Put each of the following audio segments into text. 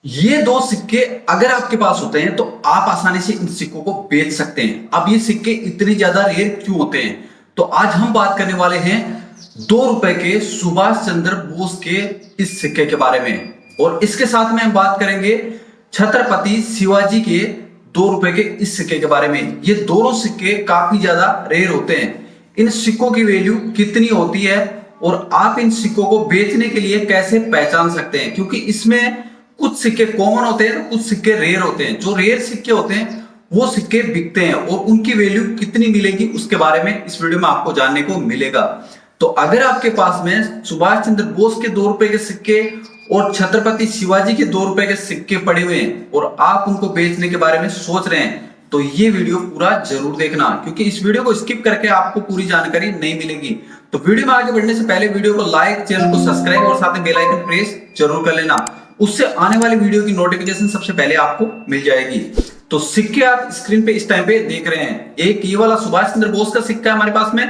ये दो सिक्के अगर आपके पास होते हैं तो आप आसानी से इन सिक्कों को बेच सकते हैं। अब ये सिक्के इतने ज्यादा रेयर क्यों होते हैं, तो आज हम बात करने वाले हैं 2 रुपए के सुभाष चंद्र बोस के इस सिक्के के बारे में। और इसके साथ में हम बात करेंगे छत्रपति शिवाजी के 2 रुपए के इस सिक्के के बारे में। ये दोनों सिक्के काफी ज्यादा रेयर होते हैं। इन सिक्कों की वैल्यू कितनी होती है और आप इन सिक्कों को बेचने के लिए कैसे पहचान सकते हैं, क्योंकि इसमें कुछ सिक्के कॉमन होते हैं तो कुछ सिक्के रेयर होते हैं। जो रेयर सिक्के होते हैं वो सिक्के बिकते हैं और उनकी वैल्यू कितनी मिलेगी उसके बारे में इस वीडियो में आपको जानने को मिलेगा। तो अगर आपके पास में सुभाष चंद्र बोस के 2 रुपए के सिक्के और छत्रपति शिवाजी के 2 रुपए के सिक्के पड़े हुए हैं और आप उनको बेचने के बारे में सोच रहे हैं तो ये वीडियो पूरा जरूर देखना, क्योंकि इस वीडियो को स्किप करके आपको पूरी जानकारी नहीं मिलेगी। तो वीडियो में आगे बढ़ने से पहले वीडियो को लाइक, चैनल को सब्सक्राइब और साथ में बेल आइकन प्रेस जरूर कर लेना। उससे आने वाली वीडियो की नोटिफिकेशन सबसे पहले आपको मिल जाएगी। तो सिक्के आप स्क्रीन पे इस टाइम पे देख रहे हैं। एक ये वाला सुभाष चंद्र बोस का सिक्का है हमारे पास में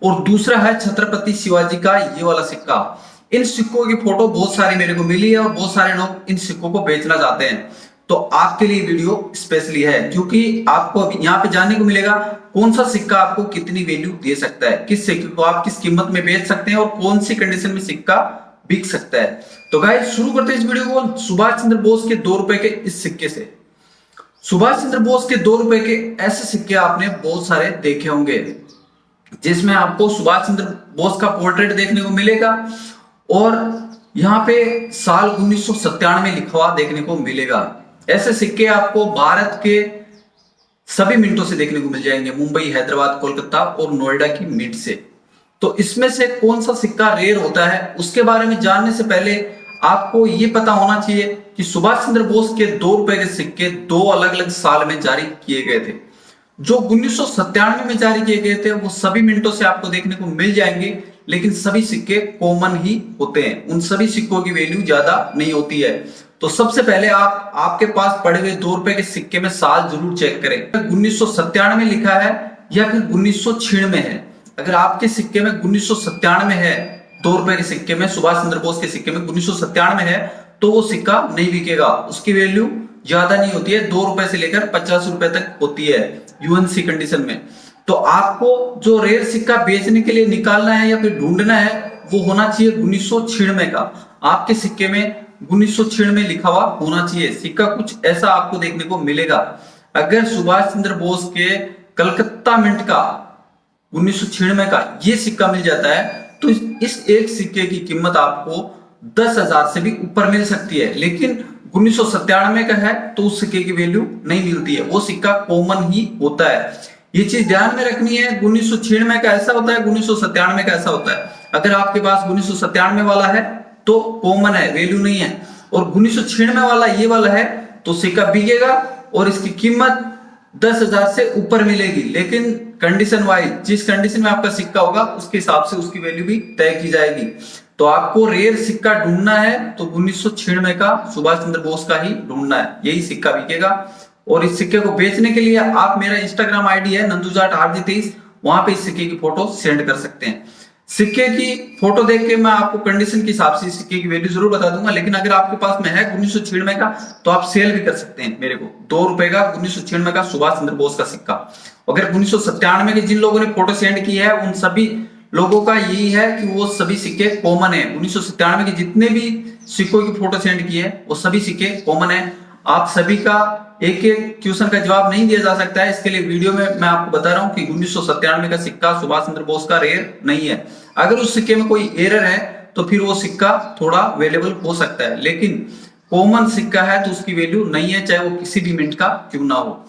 और दूसरा है छत्रपति शिवाजी का ये वाला सिक्का। इन सिक्कों की फोटो बहुत सारी मेरे को मिली है और बहुत सारे लोग इन सिक्कों को बेचना चाहते हैं। तो आपके लिए वीडियो स्पेशली है, क्योंकि आपको अभी यहाँ पे जानने को मिलेगा कौन सा सिक्का आपको कितनी वैल्यू दे सकता है, किस सिक्के को आप किस कीमत में बेच सकते हैं और कौन सी कंडीशन में सिक्का बिक सकता है। तो गाइस शुरू करते हैं इस वीडियो को सुभाष चंद्र बोस के 2 रुपए के इस सिक्के से। सुभाष चंद्र बोस के 2 रुपए के ऐसे सिक्के आपने बहुत सारे देखे होंगे जिसमें आपको सुभाष चंद्र बोस का पोर्ट्रेट देखने को मिलेगा और यहाँ पे साल 1997 लिखा हुआ देखने को मिलेगा। ऐसे सिक्के आपको भारत के सभी मिंटों से देखने को मिल जाएंगे, मुंबई, हैदराबाद, कोलकाता और नोएडा की मिंट से। तो इसमें से कौन सा सिक्का रेयर होता है उसके बारे में जानने से पहले आपको यह पता होना चाहिए कि सुभाष चंद्र बोस के 2 रुपए के सिक्के 2 अलग अलग साल में जारी किए गए थे। जो 1997 में जारी किए गए थे वो सभी मिनटों से आपको देखने को मिल जाएंगे, लेकिन सभी सिक्के कॉमन ही होते हैं। उन सभी सिक्कों की वैल्यू ज्यादा नहीं होती है। तो सबसे पहले आपके पास पड़े हुए 2 रुपए के सिक्के में साल जरूर चेक करें, 1997 में लिखा है या फिर 1996 है। अगर आपके सिक्के में 1997 है, 2 रुपए के सिक्के में, सुभाष चंद्र बोस के सिक्के में 1997 है, तो वो सिक्का नहीं बिकेगा। उसकी वैल्यू ज्यादा नहीं होती है, 2 रुपए से लेकर 50 रुपए तक होती है यूएनसी कंडीशन में। तो आपको जो रेयर सिक्का बेचने के लिए निकालना है या फिर ढूंढना है वो होना चाहिए 1996 का। आपके सिक्के में 1996 लिखा हुआ होना चाहिए। सिक्का कुछ ऐसा आपको देखने को मिलेगा। अगर सुभाष चंद्र बोस के कलकत्ता मिंट का 1996 का ये सिक्का मिल जाता है तो इस एक सिक्के की कीमत आपको 10,000 से भी ऊपर मिल सकती है। लेकिन 1997 का है तो उस सिक्के की वैल्यू नहीं मिलती है, वो सिक्का कॉमन ही होता है। ये चीज ध्यान में रखनी है। 1996 का ऐसा होता है, 1997 का ऐसा होता है। अगर आपके पास 1997 वाला है तो कॉमन है, वैल्यू नहीं है, और 1996 वाला ये वाला है तो सिक्का बिकेगा और इसकी कीमत 10,000 से ऊपर मिलेगी। लेकिन कंडीशन वाइज जिस कंडीशन में आपका सिक्का होगा उसके हिसाब से उसकी वैल्यू भी तय की जाएगी। तो आपको रेयर सिक्का ढूंढना है तो 1996 का सुभाष चंद्र बोस का ही ढूंढना है, यही सिक्का बिकेगा। और इस सिक्के को बेचने के लिए आप मेरा इंस्टाग्राम आईडी है नंदुजाट23, वहां पे इस सिक्के की फोटो सेंड कर सकते हैं। सिक्के की फोटो देख के मैं आपको कंडीशन के हिसाब से सिक्के की वैल्यू जरूर बता दूंगा। लेकिन अगर आपके पास में है 1996 का तो आप सेल भी कर सकते हैं मेरे को। 2 रुपए का 1996 का सुभाष चंद्र बोस का सिक्का। अगर 1997 के जिन लोगों ने फोटो सेंड की है उन सभी लोगों का यही है कि वो सभी सिक्के कॉमन है। 1997 के जितने भी सिक्कों की फोटो सेंड की है वो सभी सिक्के कॉमन है। आप सभी का एक एक क्वेश्चन का जवाब नहीं दिया जा सकता है, इसके लिए वीडियो में मैं आपको बता रहा हूं कि 1997 का सिक्का सुभाष चंद्र बोस का रेयर नहीं है। अगर उस सिक्के में कोई एरर है तो फिर वो सिक्का थोड़ा अवेलेबल हो सकता है, लेकिन कॉमन सिक्का है तो उसकी वैल्यू नहीं है, चाहे वो किसी भी मिनट का क्यों ना हो।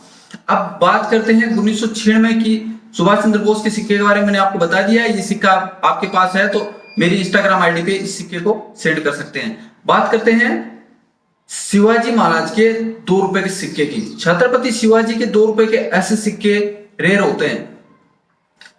अब बात करते हैं 1996 की सुभाष चंद्र बोस के सिक्के के बारे में। मैंने आपको बता दिया है, ये सिक्का आपके पास है तो मेरी इंस्टाग्राम आईडी पे इस सिक्के को सेंड कर सकते हैं। बात करते हैं शिवाजी महाराज के 2 रुपए के सिक्के की। छत्रपति शिवाजी के 2 रुपए के ऐसे सिक्के रेयर होते हैं।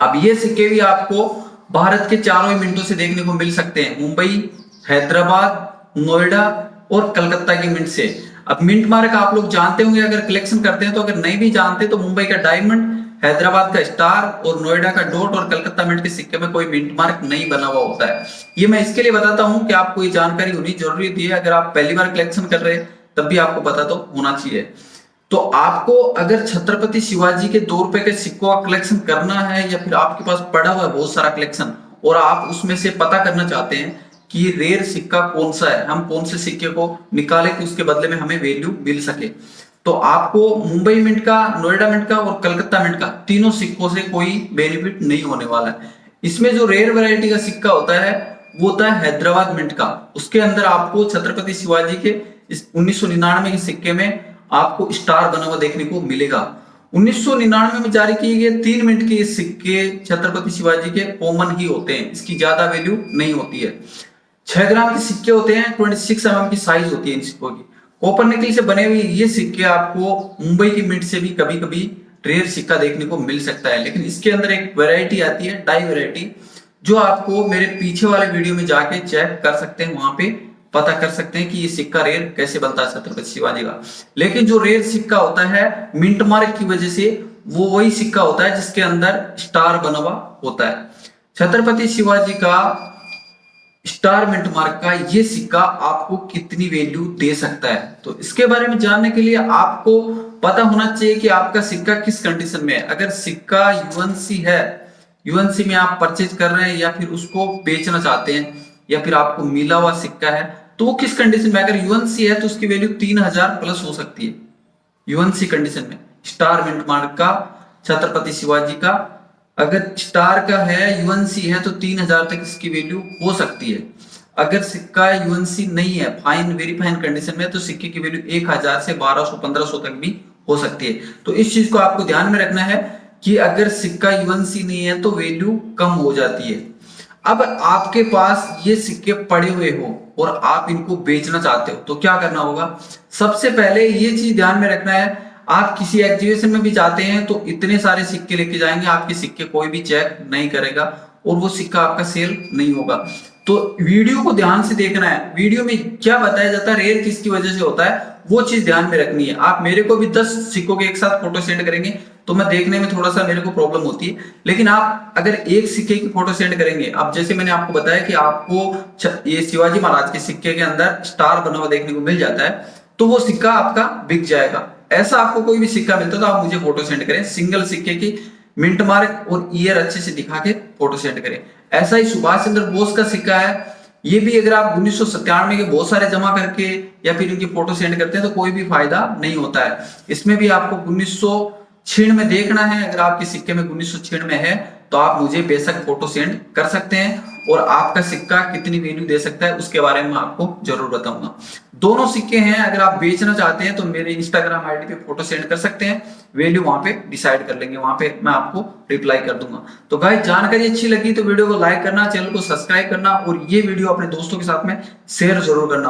अब ये सिक्के भी आपको भारत के चारों ही मिंटों से देखने को मिल सकते हैं, मुंबई, हैदराबाद, नोएडा और कलकत्ता की मिंट से। अब मिंट मार्क आप लोग जानते होंगे अगर कलेक्शन करते हैं तो, अगर नहीं भी जानते तो मुंबई का डायमंड, हैदराबाद का स्टार और नोएडा का डॉट और कलकत्ता मिंट के सिक्के में कोई मिंट मार्क नहीं बना हुआ होता है। ये मैं इसके लिए बताता हूं कि आपको ये जानकारी होनी जरूरी थी। अगर आप पहली बार कलेक्शन कर रहे हैं तब भी आपको पता तो होना चाहिए। तो आपको अगर छत्रपति शिवाजी के 2 रुपए के सिक्कों का कलेक्शन करना है, या फिर आपके पास पड़ा हुआ है बहुत सारा कलेक्शन और आप उसमें से पता करना चाहते हैं कि रेयर सिक्का कौन सा है, हम कौन से सिक्के को निकालें कि उसके बदले में हमें वैल्यू मिल सके, तो आपको मुंबई मिंट का, नोएडा मिंट का और कलकत्ता मिंट का तीनों सिक्कों से कोई बेनिफिट नहीं होने वाला है। इसमें जो रेयर वैरायटी का सिक्का होता है वो होता है हैदराबाद मिंट का। उसके अंदर आपको छत्रपति शिवाजी के इस 1999 के सिक्के में आपको स्टार बना हुआ देखने को मिलेगा। 1999 में जारी किए गए 3 मिनट के सिक्के छत्रपति शिवाजी के कॉमन ही होते हैं, इसकी ज्यादा वैल्यू नहीं होती है। 6 ग्राम के सिक्के होते हैं, 26 mm की साइज होती है इन सिक्कों की। कॉपर निकल से बने हुए ये सिक्के आपको मुंबई की मिंट से भी कभी कभी रेयर सिक्का देखने को मिल सकता है, लेकिन इसके अंदर एक वैरायटी आती है, डाई वैरायटी, जो आपको मेरे पीछे वाले वीडियो में जाके चेक कर सकते हैं, वहां पे पता कर सकते हैं कि ये सिक्का रेयर कैसे बनता है छत्रपति शिवाजी का। लेकिन जो रेयर सिक्का होता है मिंट मार्क की वजह से वो वही सिक्का होता है जिसके अंदर स्टार बना हुआ होता है। छत्रपति शिवाजी का स्टार मिंट मार्क का ये सिक्का आपको कितनी वैल्यू दे सकता है, तो इसके बारे में जानने के लिए आपको पता होना चाहिए कि आपका सिक्का किस कंडीशन में है। अगर सिक्का यूएनसी है, यूएनसी में आप परचेज कर रहे हैं या फिर उसको बेचना चाहते हैं, या फिर आपको मिला हुआ सिक्का है, तो वो किस कंडीशन में, अगर यूएनसी है तो उसकी वैल्यू 3000 प्लस हो सकती है यूएनसी कंडीशन में। स्टार मिंट मार्क का छत्रपति शिवाजी का अगर स्टार का है, यूएनसी है, तो 3000 तक इसकी वैल्यू हो सकती है। अगर सिक्का यूएनसी नहीं है, फाइन वेरी फाइन कंडीशन में, तो सिक्के की वैल्यू 1000 से 1200-1500 तक भी हो सकती है। तो इस चीज को आपको ध्यान में रखना है कि अगर सिक्का यूएनसी नहीं है तो वैल्यू कम हो जाती है। अब आपके पास ये सिक्के पड़े हुए हो और आप इनको बेचना चाहते हो तो क्या करना होगा। सबसे पहले ये चीज ध्यान में रखना है, आप किसी एग्जीबिशन में भी जाते हैं तो इतने सारे सिक्के लेके जाएंगे, आपके सिक्के कोई भी चेक नहीं करेगा और वो सिक्का आपका सेल नहीं होगा। तो वीडियो को ध्यान से देखना है, वीडियो में क्या बताया जाता है, रेयर किसकी वजह से होता है, वो चीज ध्यान में रखनी है। आप मेरे को भी 10 सिक्कों के एक साथ फोटो सेंड करेंगे तो मैं देखने में थोड़ा सा मेरे को प्रॉब्लम होती है, लेकिन आप अगर एक सिक्के की फोटो सेंड करेंगे, अब जैसे मैंने आपको बताया कि आपको ये शिवाजी महाराज के सिक्के के अंदर स्टार बना हुआ देखने को मिल जाता है, तो वो सिक्का आपका बिक जाएगा। ऐसा आपको कोई भी सिक्का मिलता है तो आप मुझे फोटो सेंड करें, सिंगल सिक्के की मिंट मार्क और ईयर अच्छे से दिखा के फोटो सेंड करें। ऐसा ही सुभाष चंद्र बोस का सिक्का है, ये भी अगर आप 1997 के बहुत सारे जमा करके या फिर इनकी फोटो सेंड करते हैं तो कोई भी फायदा नहीं होता है। इसमें भी आपको 1996 में देखना है, अगर आपके सिक्के में 1996 में है तो आप मुझे बेशक फोटो सेंड कर सकते हैं, और आपका सिक्का कितनी वैल्यू दे सकता है उसके बारे में आपको जरूर बताऊंगा। दोनों सिक्के हैं, अगर आप बेचना चाहते हैं तो मेरे इंस्टाग्राम आईडी पे फोटो सेंड कर सकते हैं, वैल्यू वहां पे डिसाइड कर लेंगे, वहां पे मैं आपको रिप्लाई कर दूंगा। तो गाइस जानकारी अच्छी लगी तो वीडियो को लाइक करना, चैनल को सब्सक्राइब करना और ये वीडियो अपने दोस्तों के साथ में शेयर जरूर करना।